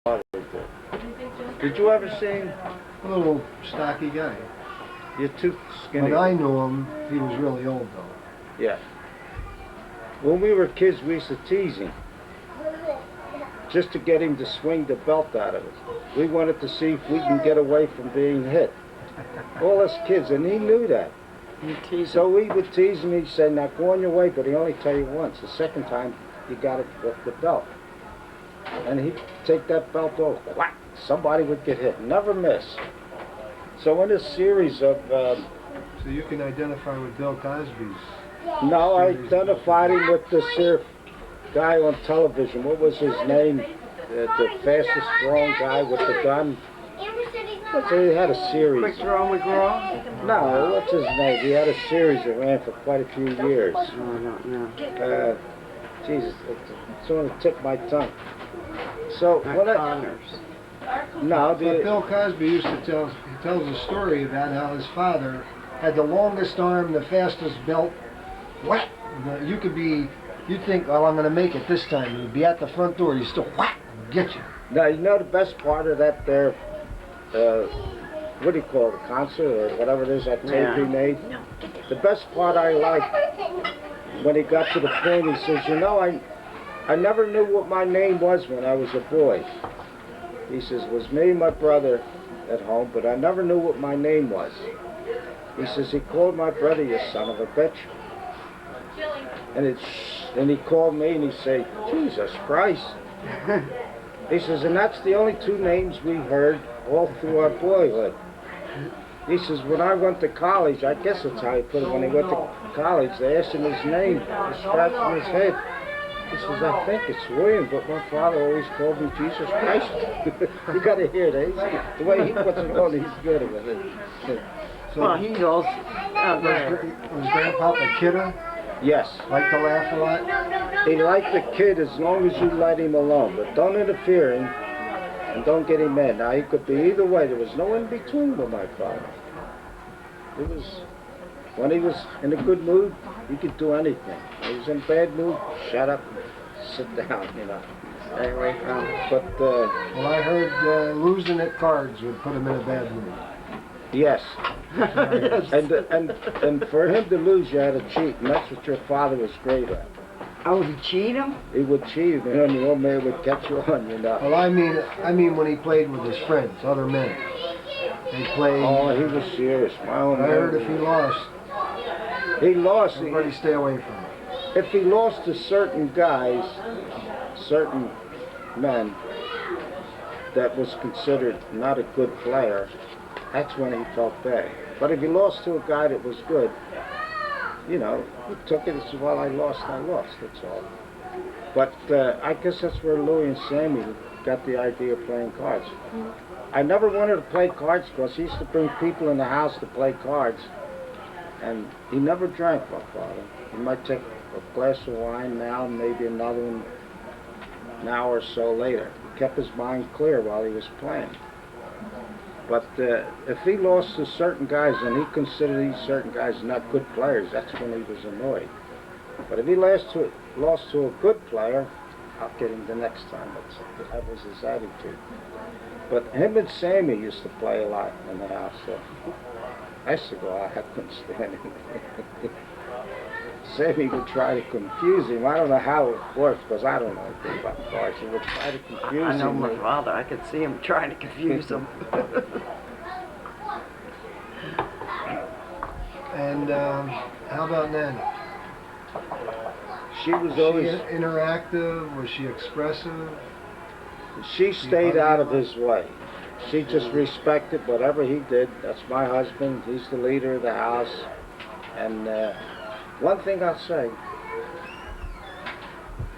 Did you ever see him? A little stocky guy. You're too skinny. When I knew him, he was really old though. Yeah. When we were kids, we used to tease him. Just to get him to swing the belt out of it. We wanted to see if we can get away from being hit. All us kids, and he knew that. So we would tease him, he'd say, now go on your way, but he only tell you once. The second time, you got it with the belt. And he'd take that belt off, whack, somebody would get hit, never miss. So in a series of... so you can identify with Bill Cosby's... No, I identified him with this here guy on television. What was his name? The fastest, strong guy with the gun. He had a series. Quick Draw McGraw? No, what's his name? He had a series that ran for quite a few years. Oh, I don't know. Jesus, it's on the tip of my tongue. So, Connors. No, But Bill Cosby used to tell, he tells a story about how his father had the longest arm, the fastest belt. Whack! You could be, you'd think, well, I'm going to make it this time. You'd be at the front door, he'd still whack, get you. Now, you know the best part of that there, what do you call it, a concert or whatever it is, that tape he made? The best part I liked, when he got to the point, he says, you know, I never knew what my name was when I was a boy. He says, it was me and my brother at home, but I never knew what my name was. He says, he called my brother, you son of a bitch. And then he called me and he said, Jesus Christ. He says, and that's the only two names we heard all through our boyhood. He says, when I went to college, I guess that's how he put it, when he went to college, they asked him his name, he scratched in his head. He says, I think it's William, but my father always called me Jesus Christ. You got to hear that. The way he puts it on, he's good with it. So Well, he's also... was Grandpa a kidder? Yes. Like to laugh a lot? He liked the kid as long as you let him alone, but don't interfere him and don't get him mad. Now, he could be either way. There was no in between with my father. It was, when he was in a good mood, he could do anything. When he was in a bad mood, shut up, sit down, you know. Stay away from him. But, Well, I heard losing at cards would put him in a bad mood. yes. Yes. And for him to lose, you had to cheat, and that's what your father was great at. Oh, to cheat him? He would cheat, and then the old man would catch you on, you know. Well, I mean when he played with his friends, other men. They played. Oh, he was serious. My own I man. heard if he lost, He lost. everybody stay away from him. If he lost to certain guys, certain men, that was considered not a good player, that's when he felt bad. But if he lost to a guy that was good, you know, he took it as, well, I lost, that's all. But I guess that's where Louis and Sammy got the idea of playing cards. I never wanted to play cards because he used to bring people in the house to play cards, and he never drank, my father. He might take a glass of wine now, maybe another one an hour or so later. He kept his mind clear while he was playing. But if he lost to certain guys, and he considered these certain guys not good players, that's when he was annoyed. But if he lost to a good player, I'll get him the next time. That was his attitude. But him and Sammy used to play a lot in the house. So I used to go out, I couldn't stand it. Sammy would try to confuse him. I don't know how it works, because I don't know anything about cards. He would try to confuse him. I know my father. I could see him trying to confuse him. And how about Nanny? She was Was she always... interactive? Was she expressive? She stayed out of his way. She just respected whatever he did. That's my husband. He's the leader of the house. And one thing I'll say,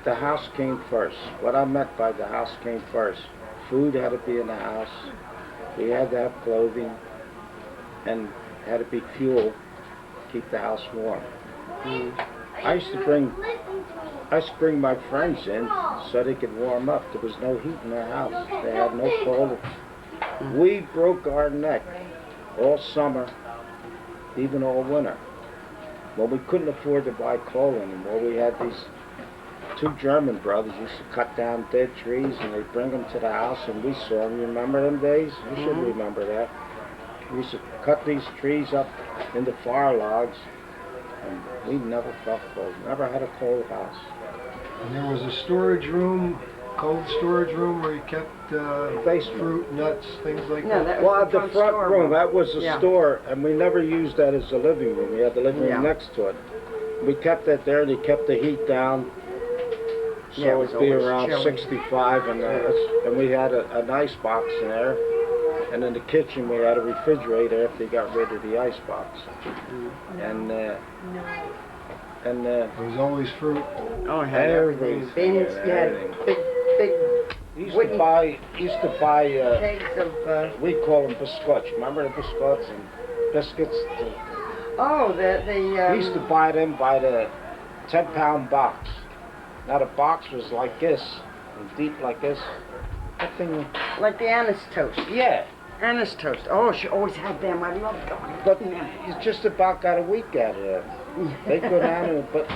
the house came first. What I meant by the house came first. Food had to be in the house. We had to have clothing. And had to be fuel to keep the house warm. I used to bring my friends in so they could warm up. There was no heat in their house. They had no cold. We broke our neck all summer, even all winter. Well, we couldn't afford to buy coal anymore. We had these two German brothers used to cut down dead trees and they bring them to the house and we saw them. You remember them days? You should remember that. We used to cut these trees up into fire logs and we never felt cold. Never had a cold house. And there was a storage room, cold storage room where you kept Basement. fruit, nuts, things like No, that. that was Well, the the front room, that was a Yeah. store, and we never used that as a living room. We had the living room Yeah. next to it. We kept that there, they kept the heat down, so Yeah, it it was would be always around chilly. 65, and we had an ice box in there. And in the kitchen, we had a refrigerator after they got rid of the ice box. And There was always fruit. Oh, it had everything. Everything, Bins, you had everything. big used to Wouldn't- buy, kegs of, we call them biscuits. Remember the biscuits and biscuits? oh, We used to buy them by the 10-pound box. Now the box was like this, and deep like this. That thing, like the anise toast. yeah. Anise toast. Oh, she always had them. I loved them. But you just about got a week out of them. They go down and, but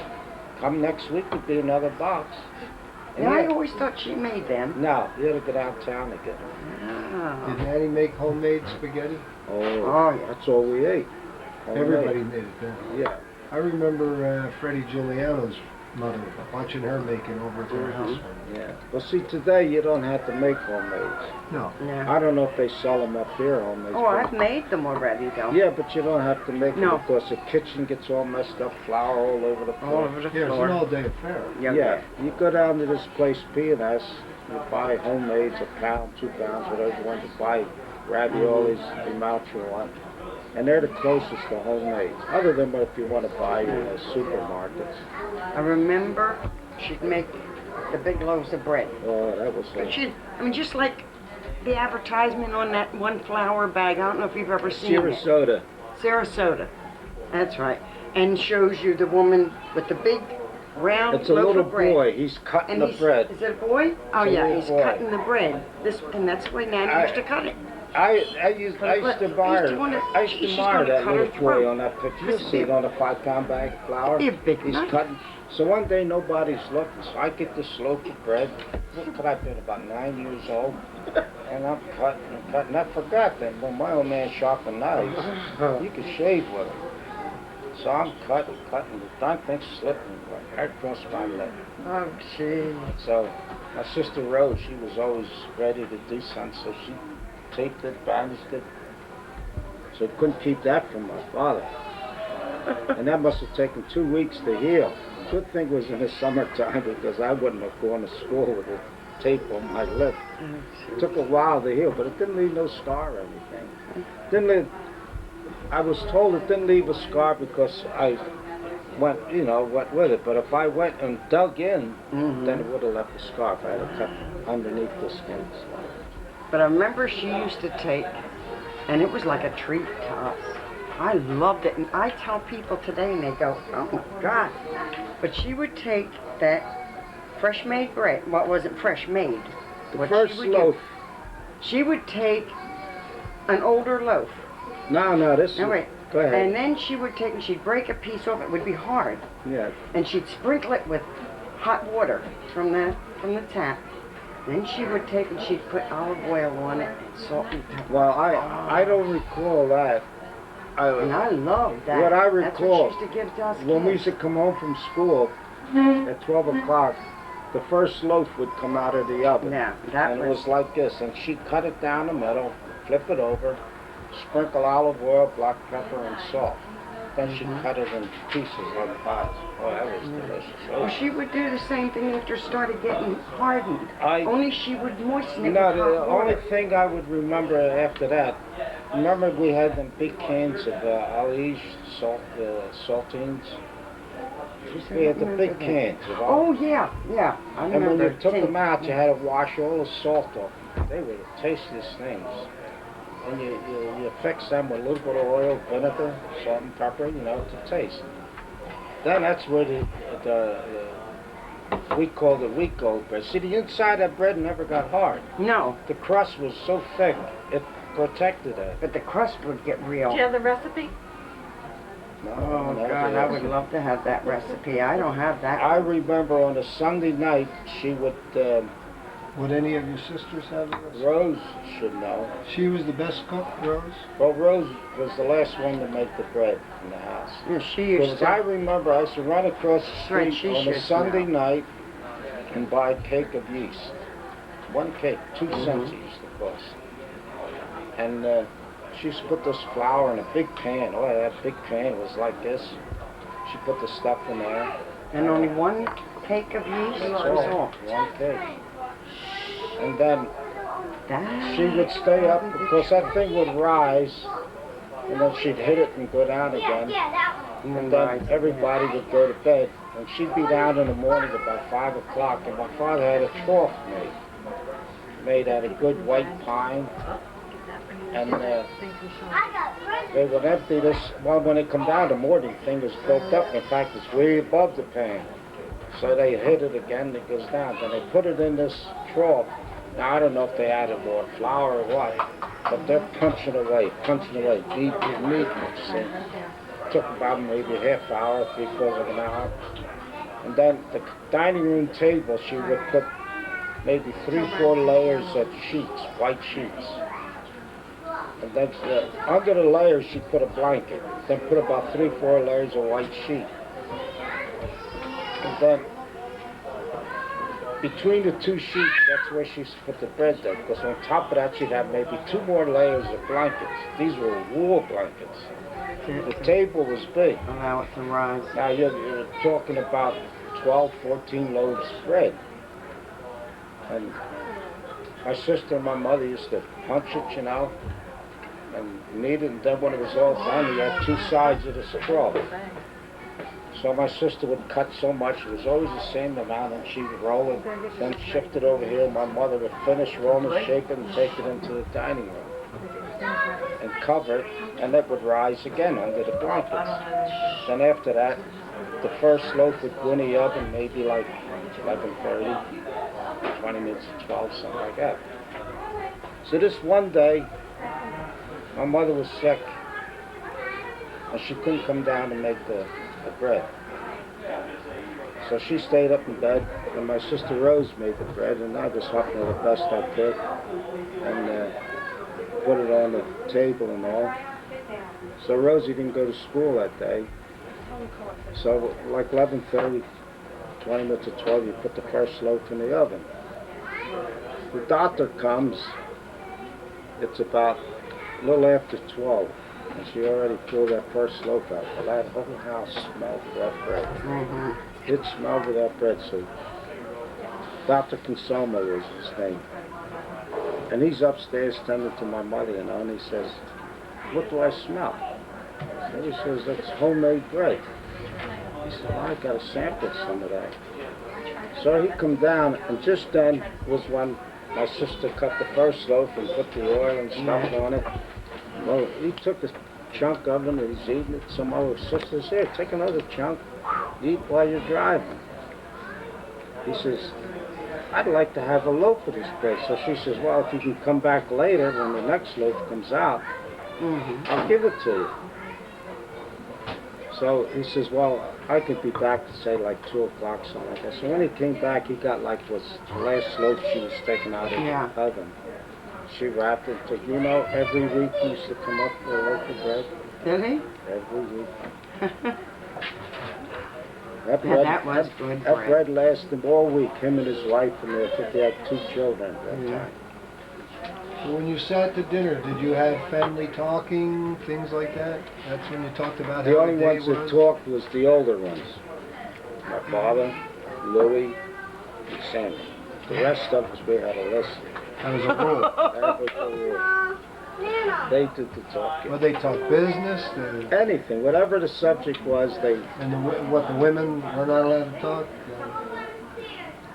come next week would be another box. And Yeah, I yeah, always thought she made them. no, you had to go downtown to get them. Oh. Did Nanny make homemade spaghetti? Oh, Oh, yeah. that's all we ate. Homemade. Everybody made it then. Yeah. I remember Freddie Giuliano's mother, watching her make it over at their house one day. Yeah. Well, see, today you don't have to make homemades. No. Yeah. I don't know if they sell them up here, homemades. Oh, but- I've made them already, though. Yeah, but you don't have to make No. them because the kitchen gets all messed up, flour all over the All floor. over the Yeah, it's floor. an all-day affair. Yeah, you go down to this place, P&S, you buy homemades, a pound, 2 pounds, whatever you want to buy, raviolis, the amount you want. And they're the closest to homemades, other than what if you want to buy in the supermarkets. I remember she'd make the big loaves of bread. Oh, that was But she, I mean, just like the advertisement on that one flour bag. I don't know if you've ever seen it. Sarasota. Sarasota. That's right. And shows you the woman with the big round It's a loaf little of bread. boy, he's cutting And the he's, bread. is it a boy? Oh It's a yeah, little he's boy. cutting the bread. And that's the way Nanny used to cut it. I used to She admire, used to wanna- I used to she's admire gonna that cut her little boy throat. on that picture. You'll see it on a 5-pound bag of flour. Be a big He's knife. cutting. So one day nobody's looking, so I get this loaf of bread. What could I have been, about 9 years old? And I'm cutting and cutting. I forgot that when my old man sharpened knives, you could shave with them. So I'm cutting, the darn thing slipping right across my leg. Oh gee. So my sister Rose, she was always ready to do something, so she taped it, bandaged it. So I couldn't keep that from my father. And that must have taken 2 weeks to heal. Good thing it was in the summertime because I wouldn't have gone to school with a tape on my lip. It took a while to heal, but it didn't leave no scar or anything. Didn't leave, I was told it didn't leave a scar because I went with it. But if I went and dug in, then it would have left a scar if I had cut underneath the skin. But I remember she used to take, and it was like a treat to us. I loved it, and I tell people today, and they go, "Oh my God!" But she would take that fresh made bread. Well, it wasn't fresh made. The What first she would do- loaf. She would take an older loaf. No, this. No, wait. Go ahead. And then she would take and she'd break a piece off. It would be hard, Yeah. and she'd sprinkle it with hot water from the tap. Then she would take and she'd put olive oil on it and salt and pepper. Well, I don't recall that. And I loved that. What I That's recall, what she used to give to us when we kids. used to come home from school at 12 o'clock, the first loaf would come out of the oven. Yeah, that And it was. was like this, and she'd cut it down the middle, flip it over, sprinkle olive oil, black pepper, and salt. Then she'd cut it in pieces like pies. Oh, that was delicious. Well, she would do the same thing after it started getting hardened. I- Only she would moisten it No, with the hot only water. thing I would remember after that, remember we had them big cans of Alige saltines? We had the big cans of Oh yeah, yeah. I And remember. when you took tin- them out, you had to wash all the salt off. They were the tastiest things. And you fix them with a little bit of oil, vinegar, salt and pepper, to taste. Then that's where we called it wheat gold bread. See, the inside of that bread never got hard. No, The crust was so thick, it protected it. but the crust would get real. Do you have the recipe? No, Oh no, God, I would yes. love to have that recipe. I don't have that. I remember on a Sunday night, she would, Would any of your sisters have a recipe? Rose should know. She was the best cook, Rose? Well, Rose was the last one to make the bread in the house. Yeah, she used Because I to. remember I used to run across the Right, street she on a should Sunday know. night and buy a cake of yeast. One cake, 2 Mm-hmm. cents it used to cost. And she used to put this flour in a big pan. Oh, that big pan was like this. She put the stuff in there. And only one cake of yeast? That's That's all. all. One cake. And then That. she would stay up because that thing would rise, and then she'd hit it and go down again. And then everybody would go to bed, and she'd be down in the morning about 5 o'clock, and my father had a trough made out of good white pine, and they would empty this. Well, when it come down, the morning thing is built up. In fact, it's way above the pan. So they hit it again, and it goes down. Then they put it in this trough. Now, I don't know if they added more flour or what, but they're punching away, deep in meat. It took about maybe a half hour, 3/4 of an hour. And then the dining room table, she would put maybe 3-4 layers of sheets, white sheets. And then under the layers, she put a blanket. Then put about 3-4 layers of white sheet. And then between the 2 sheets, that's where she put the bread there. Because on top of that, she'd have maybe 2 more layers of blankets. These were wool blankets. The table was big. Allow it to rise. Now you're talking about 12, 14 loaves of bread. And my sister and my mother used to punch it, you know, and knead it, and then when it was all done, you had 2 sides of the straw. So my sister would cut so much, it was always the same amount, and she would roll it, then shift it over here. My mother would finish rolling it, shake it, and take it into the dining room and cover it, and it would rise again under the blankets. Then after that, the first loaf would go in the oven, maybe like 11:30, 20 minutes to 12, something like that. So this one day, my mother was sick, and she couldn't come down to make the bread. So she stayed up in bed, and my sister Rose made the bread, and I was helping her the best I could, and put it on the table and all. So Rosie didn't go to school that day. So like 11:30, 20 minutes to 12, you put the first loaf in the oven. The doctor comes, it's about a little after 12, and she already pulled that first loaf out. Well, that whole house smelled of that bread. Mm-hmm. It smelled of that bread, so Dr. Consomo was his name. And he's upstairs tending to my mother, you know, and he says, "What do I smell?" And he says, "That's homemade bread." He said, "Well, I got to sample some of that." So he come down, and just then was when my sister cut the first loaf and put the oil and stuff on it. Well, he took a chunk of it and he's eating it. Some other sisters, "Here, take another chunk, eat while you're driving." He says, "I'd like to have a loaf of this bread." So she says, "Well, if you can come back later when the next loaf comes out, I'll give it to you." So he says, "Well, I could be back to say like 2 o'clock, something like that." So when he came back, he got like was the last loaf she was taking out of the oven. She wrapped it. Took, you know, every week he used to come up with a loaf of bread. Did he? Every week. That was good That bread. bread lasted all week. Him and his wife, and I think they had 2 children at that time. So when you sat to dinner, did you have family talking, things like that? That's when you talked about The how only the day ones that was? talked was the older ones. My father, Louie, and Sammy. The rest of us, we had to listen. That was a rule. That was the rule. They did the talking. Well, they talked business, Anything, whatever the subject was, they... and what the women were not allowed to talk.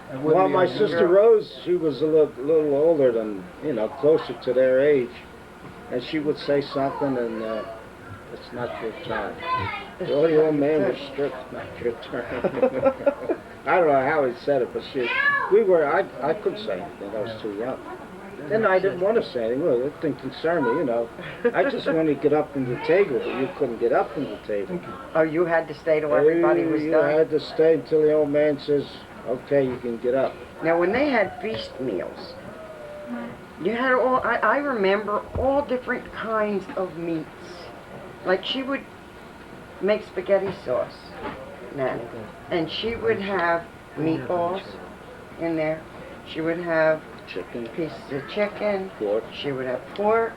That wouldn't Well, be my a good sister girl. Rose, she was a little older than, you know, closer to their age. And she would say something and, "It's not your turn." The old man was strict, "Not your turn." I don't know how he said it, but I couldn't say anything, I was too young. And I didn't want to say anything. Well, it didn't concern me, you know. I just wanted to get up from the table, but you couldn't get up from the table. Oh, you had to stay till everybody was You done? had to stay until the old man says, okay, you can get up. Now, when they had feast meals, you had all, I remember all different kinds of meats. Like she would make spaghetti sauce, Nanny, and she would have meatballs in there. She would have Chicken, pieces of chicken. pork. She would have pork.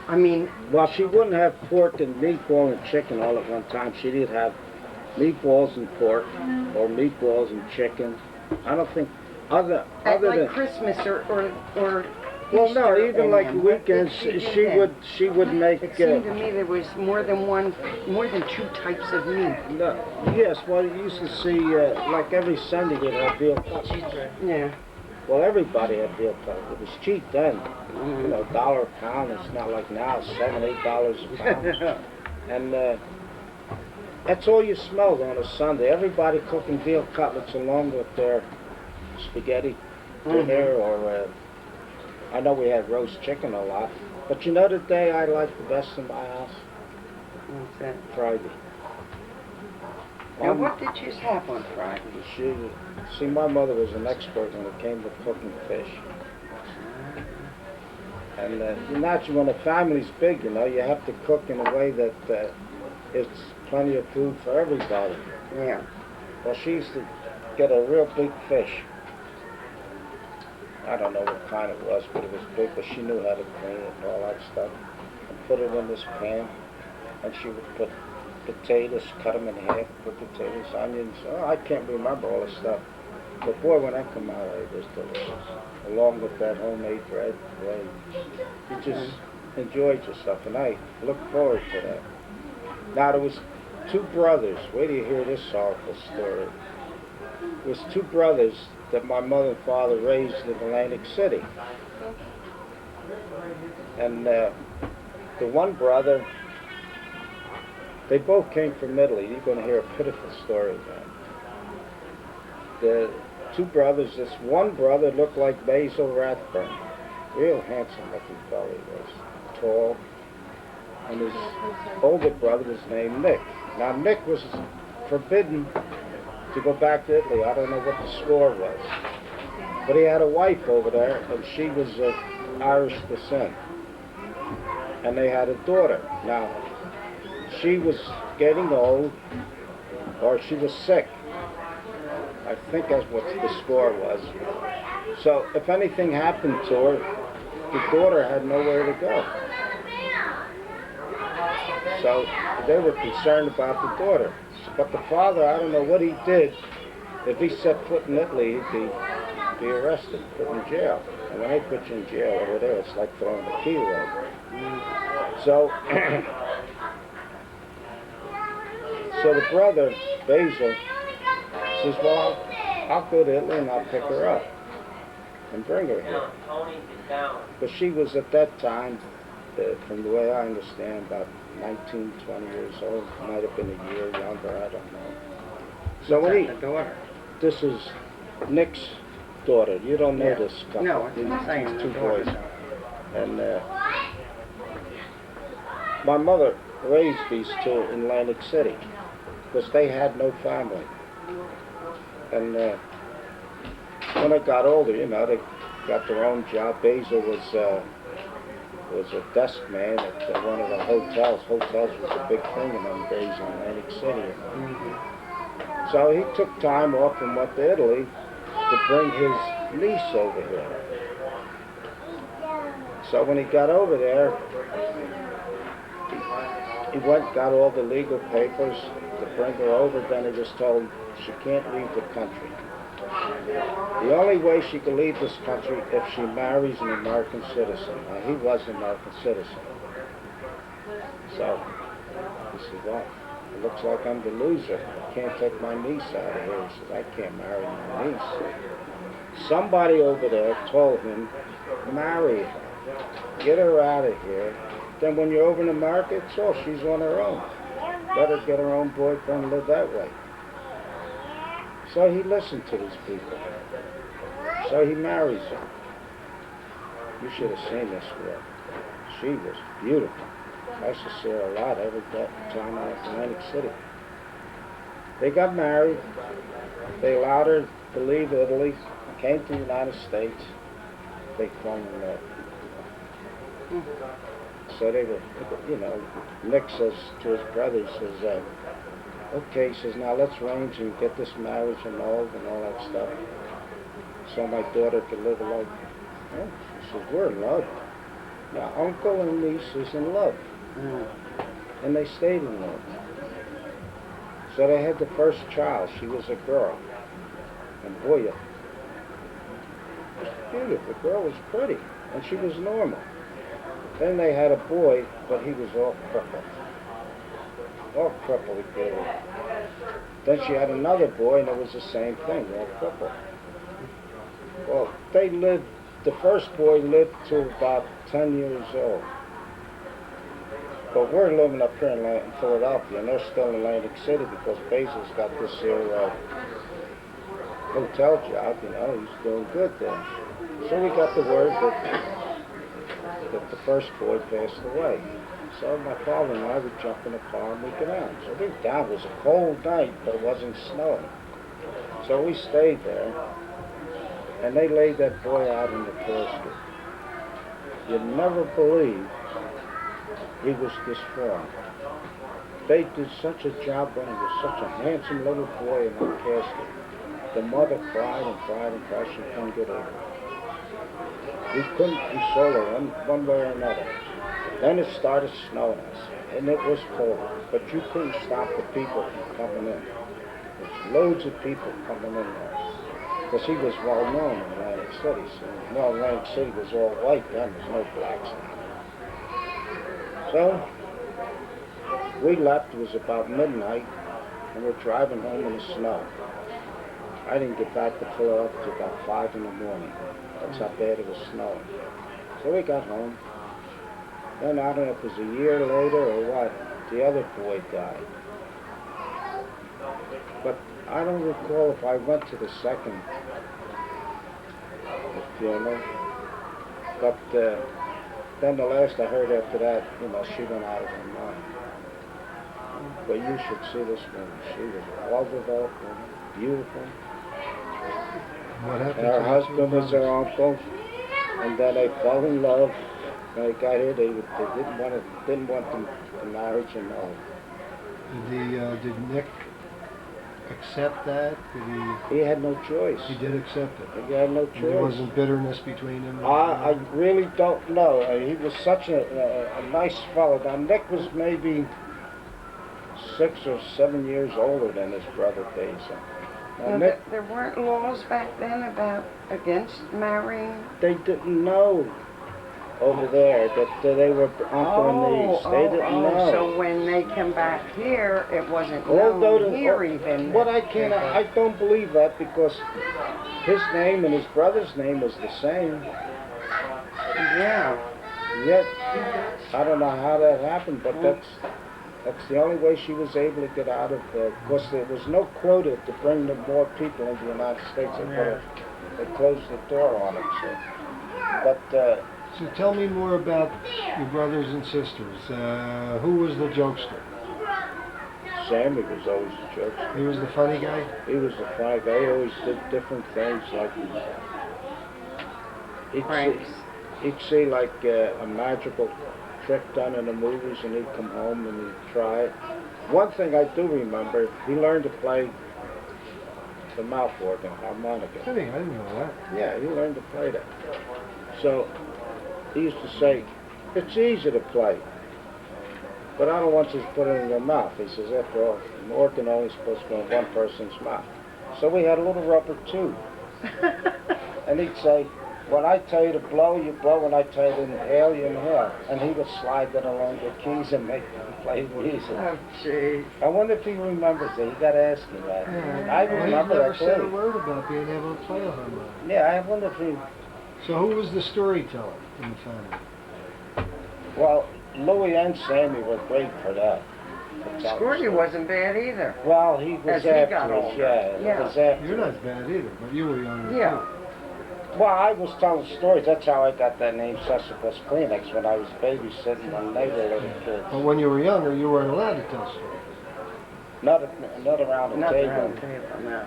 I mean, Well, she wouldn't have pork and meatball and chicken all at one time. She did have meatballs and pork, or meatballs and chicken. I don't think, other at like than... Christmas or Well, no, Easter even and like them. What did weekends, do she then? would make. It seemed to me there was more than two types of meat. No, yes, well, you used to see like every Sunday they'd have veal cutlets. Yeah. Well, everybody had veal cutlets. It was cheap then. Mm-hmm. You know, $1 a pound. It's not like now, $7, $8 a pound. And that's all you smelled on a Sunday. Everybody cooking veal cutlets along with their spaghetti dinner, or I know we had roast chicken a lot. But you know the day I liked the best in my house? What's that? Friday. Now, what did you have on Friday? See, my mother was an expert when it came to cooking fish. And naturally, when a family's big, you know, you have to cook in a way that it's plenty of food for everybody. Yeah. Well, she used to get a real big fish. I don't know what kind it was, but it was big, but she knew how to clean it and all that stuff. And put it in this pan, and she would put potatoes, cut them in half, put potatoes, onions. Oh, I can't remember all the stuff. But boy, when that came out, it was delicious. Along with that homemade bread, boy, you just enjoyed yourself, and I look forward to that. Now, there was two brothers. Wait till you hear this sorrowful story. There was two brothers that my mother and father raised in Atlantic City. And the one brother, they both came from Italy. You're going to hear a pitiful story about it. The two brothers, this one brother looked like Basil Rathburn. Real handsome looking fellow he was. Tall. And his older brother was named Nick. Now Nick was forbidden to go back to Italy. I don't know what the score was. But he had a wife over there, and she was of Irish descent. And they had a daughter. Now, she was getting old, or she was sick. I think that's what the score was. So if anything happened to her, the daughter had nowhere to go. So they were concerned about the daughter. But the father, I don't know what he did. If he set foot in Italy, he'd be arrested, put in jail. And when they put you in jail over there, it's like throwing a key away. So, so the brother, Basil, says, well, I'll go to Italy and I'll pick her up and bring her here. But she was at that time, from the way I understand, about 19, 20 years old. Might have been a year younger, I don't know. So when The daughter. this is Nick's daughter. You don't know Yeah. this couple. No, it's the same. These two the daughter. boys. And my mother raised these two in Atlantic City because they had no family. And when I got older, you know, they got their own job. Basil was a desk man at one of the hotels. Hotels was a big thing in them days in Atlantic City. So he took time off and went to Italy to bring his niece over here. So when he got over there, he went and got all the legal papers to bring her over. Then he was told she can't leave the country. The only way she could leave this country if she marries an American citizen. Now, he was an American citizen. So he said, well, it looks like I'm the loser. I can't take my niece out of here. He said, I can't marry my niece. Somebody over there told him, marry her. Get her out of here. Then when you're over in America, it's all. She's on her own. Let her get her own boyfriend and live that way. So he listened to these people. So he marries her. You should have seen this girl. She was beautiful. I used to see her a lot every time I went to Atlantic City. They got married. They allowed her to leave Italy, came to the United States. They fell in love. So they were, you know, Nick says to his brother, he says, okay, he says, now let's arrange and get this marriage annulled and all that stuff. So my daughter could live a life. Oh, she says, we're in love. Now, uncle and niece is in love. And they stayed in love. So they had the first child. She was a girl. And boy, it was beautiful. The girl was pretty. And she was normal. Then they had a boy, but he was all crippled. All crippled, girl. Then she had another boy, and it was the same thing, all crippled. Well, they lived, the first boy lived to about 10 years old. But we're living up here in Philadelphia, and they're still in Atlantic City because Basil's got this here hotel job, you know, he's doing good there. So we got the word that the first boy passed away. So my father and I would jump in the car and we'd go down. So we went down. It was a cold night, but it wasn't snowing. So we stayed there, and they laid that boy out in the casket. You'd never believe he was disformed. They did such a job when he was such a handsome little boy in that casket. The mother cried and cried and cried. She couldn't get over it. We couldn't console her one way or another. Then it started snowing us, and it was cold, but you couldn't stop the people from coming in. There's loads of people coming in there, because he was well known in Atlantic City. So, well, Atlantic City was all white then, there's no blacks now. So, we left, it was about midnight, and we're driving home in the snow. I didn't get back to Philadelphia until about 5 in the morning. That's how bad it was snowing. So we got home. Then I don't know if it was a year later or what, the other boy died. But I don't recall if I went to the second funeral. But then the last I heard after that, you know, she went out of her mind. But you should see this woman. She was a well-developed woman, beautiful. What happened And her to the husband two was her brothers? uncle, and then they fell in love. When they got here, they didn't want the marriage and all. Did Nick accept that? He had no choice. He did accept it. He had no And there choice. wasn't bitterness between them? I really don't know. He was such a nice fellow. Now, Nick was maybe 6 or 7 years older than his brother Basil. Now, Now, Nick, there weren't laws back then about against marrying. they didn't know over there that they were uncle and niece. They didn't know. So when they come back here, it wasn't Although known here even. what I don't believe that because his name and his brother's name was the same. Yeah. Yet I don't know how that happened, but that's the only way she was able to get out of. Because there was no quota to bring more people into the United States. They closed the door on it. So, So tell me more about your brothers and sisters. Who was the jokester? Sammy was always a joke. He was the funny guy? He was the funny guy. He always did different things like Pranks. he'd see like a magical trick done in the movies, and he'd come home and he'd try it. One thing I do remember, he learned to play the mouth organ, harmonica. I didn't know that. Yeah, he learned to play that. So he used to say, it's easy to play, but I don't want you to put it in your mouth. He says, after all, an organ only supposed to go in one person's mouth. So we had a little rubber tube. And he'd say, when I tell you to blow, you blow. When I tell you to inhale, you inhale. And he would slide that along the keys and make them play music. Oh, gee. I wonder if he remembers that. You got to ask him that. I Well, remember he never that said a too. word about being able to play a harmonica. Yeah, I wonder if he... So who was the storyteller in the family? Well, Louis and Sammy were great for that. Squirty wasn't bad either. Well, he was As he got after us, older. yeah. Yeah. It was after You're us. not bad either, but you were younger Yeah. Well, I was telling stories. That's how I got that name, Sisyphus Kleenex, when I was babysitting when they were little kids. But when you were younger, you weren't allowed to tell stories. Not around the Not table. around the table, no.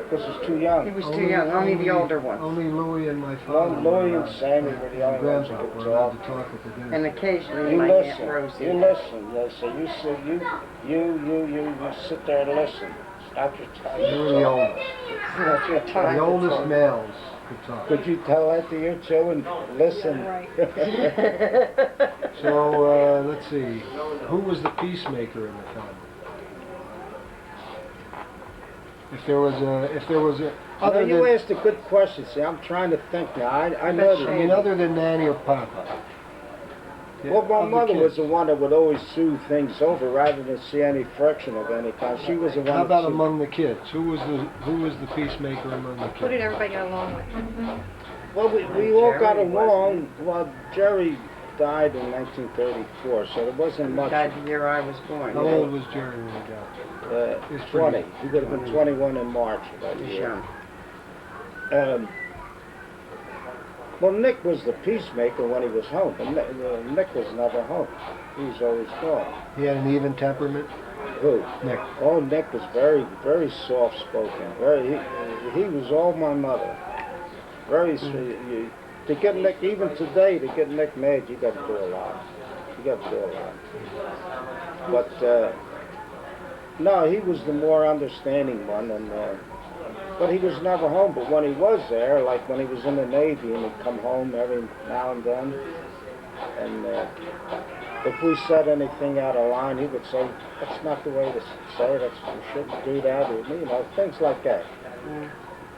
Because it's too young. He was too young, only the older ones. Only Louie and my Well, father. Louie and Sammy were the only ones who Grandpa could were allowed talk. to talk at the dinner. And occasionally You my listen. Aunt Rosie. You listen. Yeah, so you sit. You sit there and listen. Stop your time. You were the oldest. That's your time. The to oldest talk. males could talk. Could you tell that to your children? Listen. So let's see. Who was the peacemaker in the family? If there was a, Now, other you than, asked a good question. See, I'm trying to think now. I know I mean, that. other than Nanny or Papa. Yeah, Well, my of the mother was kids. the one that would always soothe things over rather than see any friction of any kind. She was the one. How that about soothed- among the kids? Who was the peacemaker among the Who did kids? everybody get along with? Well, we all got Jerry along. Well, Jerry died in 1934, so there wasn't much. Died the year I was born. How old was Jerry when he died? He's 20. pretty- He would have been 21 in March of that He was year. young. Well, Nick was the peacemaker when he was home, but Nick was never home. He was always gone. He had an even temperament. Who? Nick. Oh, Nick was very, very soft-spoken. He was all my mother. Very sweet. To get Nick, even today, to get Nick mad, you got to do a lot. You got to do a lot. But no, he was the more understanding one, and but he was never home. But when he was there, like when he was in the Navy, and he'd come home every now and then, and if we said anything out of line, he would say, "That's not the way to say it. You shouldn't do that," or you know, things like that.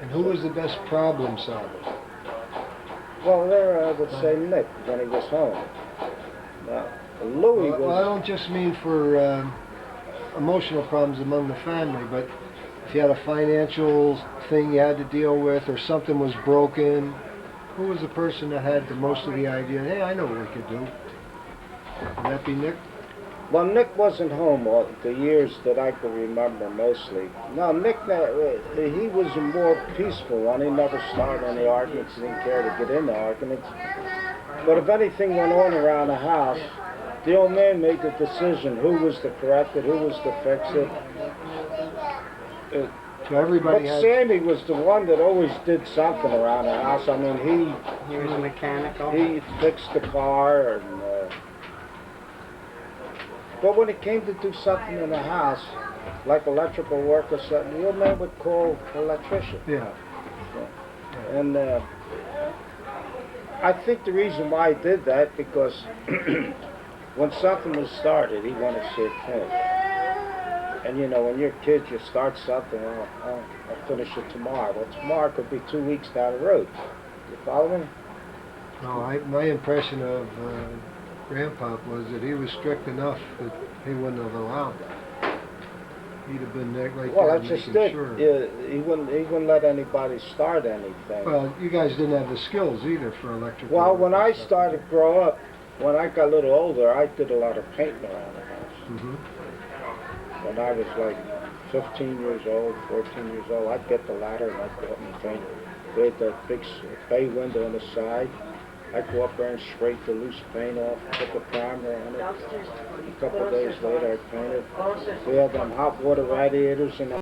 And who was the best problem solver? Well, there I would say Nick when he was home. Now, Louis Well, I was. don't just mean for emotional problems among the family, but if you had a financial thing you had to deal with, or something was broken, who was the person that had the most of the idea? Hey, I know what we could do. Would that be Nick? Well, Nick wasn't home all the years that I could remember mostly. No, Nick, he was a more peaceful one. He never started any arguments. He didn't care to get into arguments. But if anything went on around the house, the old man made the decision who was to correct it, who was to fix it. So But everybody had. Sammy was the one that always did something around the house. I mean, He was mechanical. he fixed the car, and but when it came to do something in the house, like electrical work or something, the old man would call the electrician. Yeah. And I think the reason why he did that, because when something was started, he wanted to see it finished. And you know, when you're kids, you start something, I'll finish it tomorrow. Well, tomorrow could be 2 weeks down the road. You follow me? No, my impression of Grandpa was that he was strict enough that he wouldn't have allowed that. He'd have been there right Well, there that's just making it. sure. Yeah, he wouldn't let anybody start anything. Well, you guys didn't have the skills either for electrical. Well, work when and I stuff. started to grow up, when I got a little older, I did a lot of painting around the house. Mhm. When I was like 15 years old, 14 years old, I'd get the ladder and I'd go up and paint it. We had that big bay window on the side. I'd go up there and scrape the loose paint off, put the primer on it. A couple of days later, I'd paint it. We had them hot water radiators in the